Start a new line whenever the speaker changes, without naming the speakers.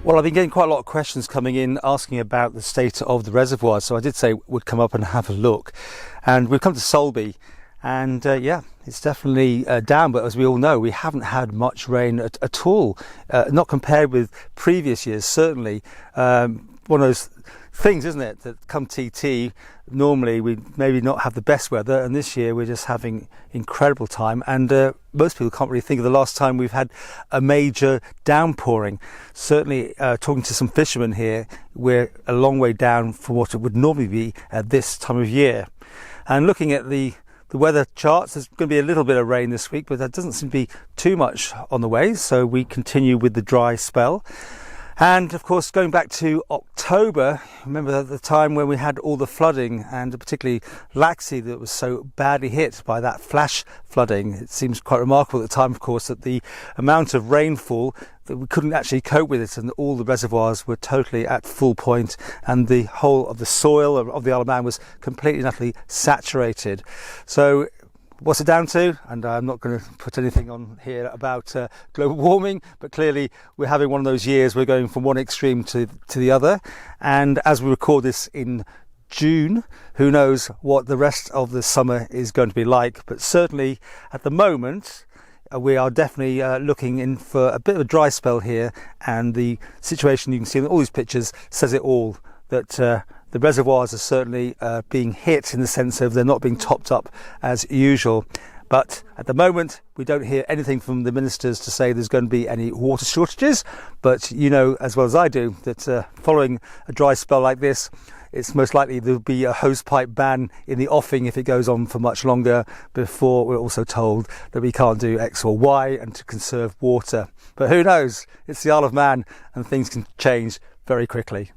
Well, I've been getting quite a lot of questions coming in asking about the state of the reservoir, so I did say we'd come up and have a look. And we've come to Sulby, and yeah, it's definitely down, but as we all know, we haven't had much rain at all, not compared with previous years, certainly. One of those things, isn't it, that come TT, normally we maybe not have the best weather, and this year we're just having incredible time, and most people can't really think of the last time we've had a major downpouring. Certainly talking to some fishermen here, we're a long way down from what it would normally be at this time of year. And looking at the weather charts, there's going to be a little bit of rain this week, but that doesn't seem to be too much on the way, so we continue with the dry spell. And of course, going back to October, remember the time when we had all the flooding, and particularly Laxey that was so badly hit by that flash flooding. It seems quite remarkable at the time, of course, that the amount of rainfall that we couldn't actually cope with it, and all the reservoirs were totally at full point, and the whole of the soil of the Isle of Man was completely and utterly saturated. So what's it down to? And I'm not going to put anything on here about global warming, but clearly we're having one of those years. We're going from one extreme to the other. And as we record this in June, who knows what the rest of the summer is going to be like. But certainly at the moment, we are definitely looking in for a bit of a dry spell here. And the situation you can see in all these pictures says it all, that the reservoirs are certainly being hit in the sense of they're not being topped up as usual. But at the moment, we don't hear anything from the ministers to say there's going to be any water shortages. But you know as well as I do that following a dry spell like this, it's most likely there'll be a hosepipe ban in the offing if it goes on for much longer, before we're also told that we can't do X or Y and to conserve water. But who knows? It's the Isle of Man and things can change very quickly.